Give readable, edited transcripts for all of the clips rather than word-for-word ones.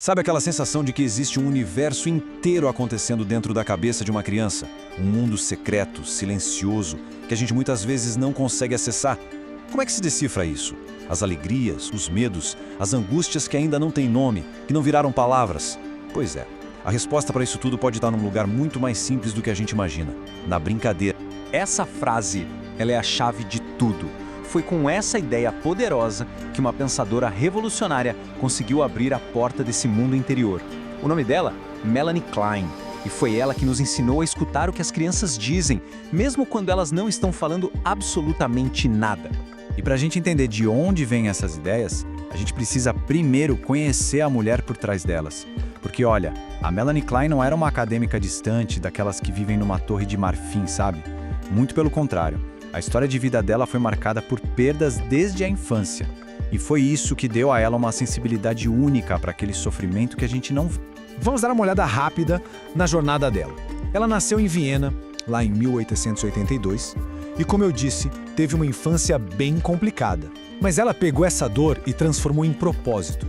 Sabe aquela sensação de que existe um universo inteiro acontecendo dentro da cabeça de uma criança? Um mundo secreto, silencioso, que a gente muitas vezes não consegue acessar. Como é que se decifra isso? As alegrias, os medos, as angústias que ainda não têm nome, que não viraram palavras? Pois é, a resposta para isso tudo pode estar num lugar muito mais simples do que a gente imagina, na brincadeira. Essa frase, ela é a chave de tudo. Foi com essa ideia poderosa que uma pensadora revolucionária conseguiu abrir a porta desse mundo interior. O nome dela? Melanie Klein. E foi ela que nos ensinou a escutar o que as crianças dizem, mesmo quando elas não estão falando absolutamente nada. E para a gente entender de onde vêm essas ideias, a gente precisa primeiro conhecer a mulher por trás delas. Porque olha, a Melanie Klein não era uma acadêmica distante, daquelas que vivem numa torre de marfim, sabe? Muito pelo contrário. A história de vida dela foi marcada por perdas desde a infância. E foi isso que deu a ela uma sensibilidade única para aquele sofrimento que a gente não vê. Vamos dar uma olhada rápida na jornada dela. Ela nasceu em Viena, lá em 1882, e como eu disse, teve uma infância bem complicada. Mas ela pegou essa dor e transformou em propósito.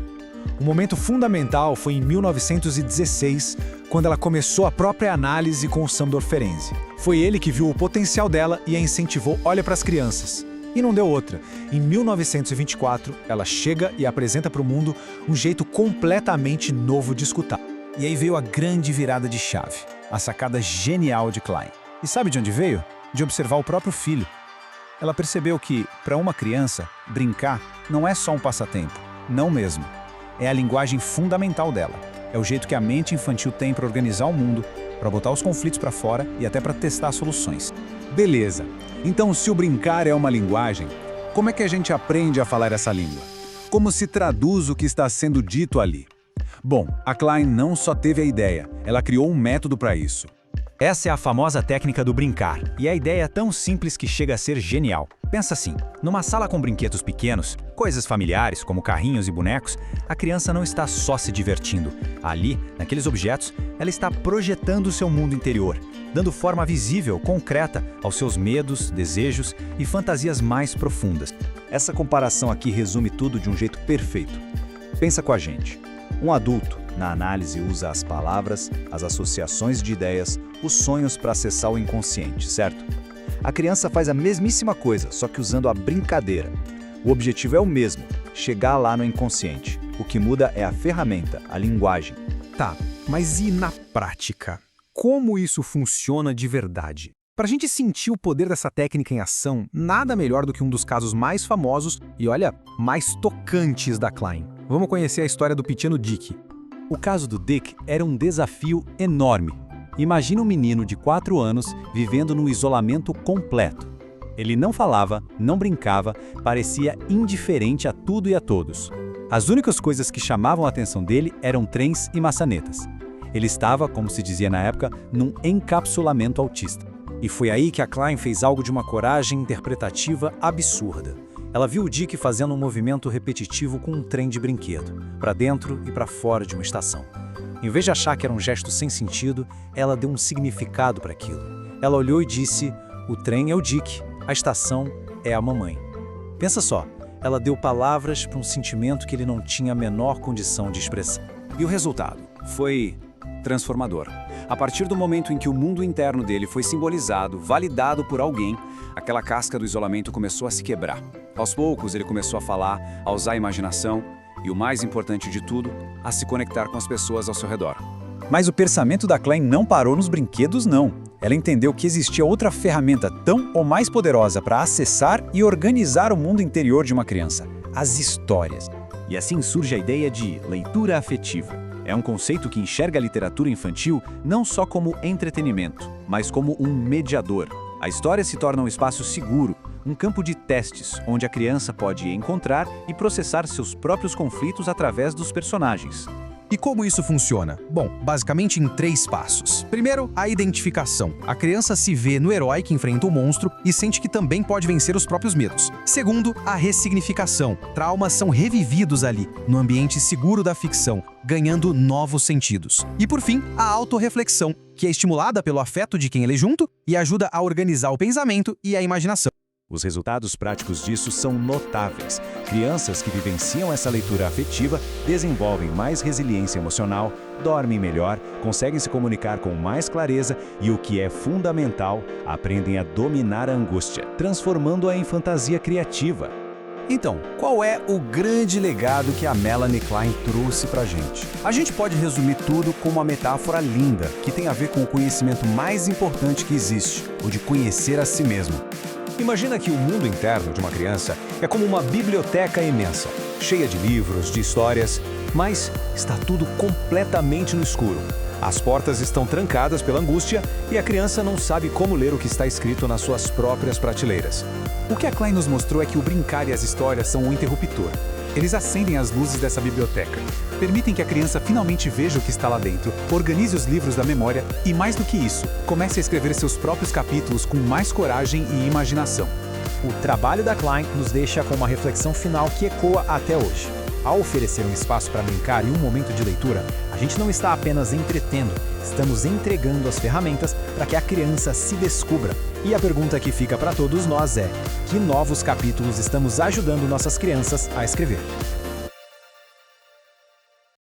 Um momento fundamental foi em 1916, quando ela começou a própria análise com o Sándor Ferenczi. Foi ele que viu o potencial dela e a incentivou, olha para as crianças. E não deu outra. Em 1924, ela chega e apresenta para o mundo um jeito completamente novo de escutar. E aí veio a grande virada de chave, a sacada genial de Klein. E sabe de onde veio? De observar o próprio filho. Ela percebeu que, para uma criança, brincar não é só um passatempo. Não mesmo. É a linguagem fundamental dela. É o jeito que a mente infantil tem para organizar o mundo, para botar os conflitos para fora e até para testar soluções. Beleza. Então, se o brincar é uma linguagem, como é que a gente aprende a falar essa língua? Como se traduz o que está sendo dito ali? Bom, a Klein não só teve a ideia, ela criou um método para isso. Essa é a famosa técnica do brincar, e a ideia é tão simples que chega a ser genial. Pensa assim, numa sala com brinquedos pequenos, coisas familiares como carrinhos e bonecos, a criança não está só se divertindo. Ali, naqueles objetos, ela está projetando o seu mundo interior, dando forma visível, concreta, aos seus medos, desejos e fantasias mais profundas. Essa comparação aqui resume tudo de um jeito perfeito. Pensa com a gente. Um adulto, na análise, usa as palavras, as associações de ideias, os sonhos para acessar o inconsciente, certo? A criança faz a mesmíssima coisa, só que usando a brincadeira. O objetivo é o mesmo, chegar lá no inconsciente. O que muda é a ferramenta, a linguagem. Tá, mas e na prática? Como isso funciona de verdade? Para a gente sentir o poder dessa técnica em ação, nada melhor do que um dos casos mais famosos e, olha, mais tocantes da Klein. Vamos conhecer a história do pequeno Dick. O caso do Dick era um desafio enorme. Imagina um menino de 4 anos vivendo num isolamento completo. Ele não falava, não brincava, parecia indiferente a tudo e a todos. As únicas coisas que chamavam a atenção dele eram trens e maçanetas. Ele estava, como se dizia na época, num encapsulamento autista. E foi aí que a Klein fez algo de uma coragem interpretativa absurda. Ela viu o Dick fazendo um movimento repetitivo com um trem de brinquedo, para dentro e para fora de uma estação. Em vez de achar que era um gesto sem sentido, ela deu um significado para aquilo. Ela olhou e disse, o trem é o Dick, a estação é a mamãe. Pensa só, ela deu palavras para um sentimento que ele não tinha a menor condição de expressar. E o resultado foi transformador. A partir do momento em que o mundo interno dele foi simbolizado, validado por alguém, aquela casca do isolamento começou a se quebrar. Aos poucos, ele começou a falar, a usar a imaginação e, o mais importante de tudo, a se conectar com as pessoas ao seu redor. Mas o pensamento da Klein não parou nos brinquedos, não. Ela entendeu que existia outra ferramenta tão ou mais poderosa para acessar e organizar o mundo interior de uma criança: as histórias. E assim surge a ideia de leitura afetiva. É um conceito que enxerga a literatura infantil não só como entretenimento, mas como um mediador. A história se torna um espaço seguro, um campo de testes, onde a criança pode encontrar e processar seus próprios conflitos através dos personagens. E como isso funciona? Bom, basicamente em 3 passos. Primeiro, a identificação. A criança se vê no herói que enfrenta o monstro e sente que também pode vencer os próprios medos. Segundo, a ressignificação. Traumas são revividos ali, no ambiente seguro da ficção, ganhando novos sentidos. E por fim, a autorreflexão, que é estimulada pelo afeto de quem ele é junto e ajuda a organizar o pensamento e a imaginação. Os resultados práticos disso são notáveis. Crianças que vivenciam essa leitura afetiva desenvolvem mais resiliência emocional, dormem melhor, conseguem se comunicar com mais clareza e, o que é fundamental, aprendem a dominar a angústia, transformando-a em fantasia criativa. Então, qual é o grande legado que a Melanie Klein trouxe pra gente? A gente pode resumir tudo com uma metáfora linda, que tem a ver com o conhecimento mais importante que existe, o de conhecer a si mesmo. Imagina que o mundo interno de uma criança é como uma biblioteca imensa, cheia de livros, de histórias, mas está tudo completamente no escuro. As portas estão trancadas pela angústia e a criança não sabe como ler o que está escrito nas suas próprias prateleiras. O que a Klein nos mostrou é que o brincar e as histórias são um interruptor. Eles acendem as luzes dessa biblioteca, permitem que a criança finalmente veja o que está lá dentro, organize os livros da memória e, mais do que isso, comece a escrever seus próprios capítulos com mais coragem e imaginação. O trabalho da Klein nos deixa com uma reflexão final que ecoa até hoje. Ao oferecer um espaço para brincar e um momento de leitura, a gente não está apenas entretendo, estamos entregando as ferramentas para que a criança se descubra. E a pergunta que fica para todos nós é: que novos capítulos estamos ajudando nossas crianças a escrever?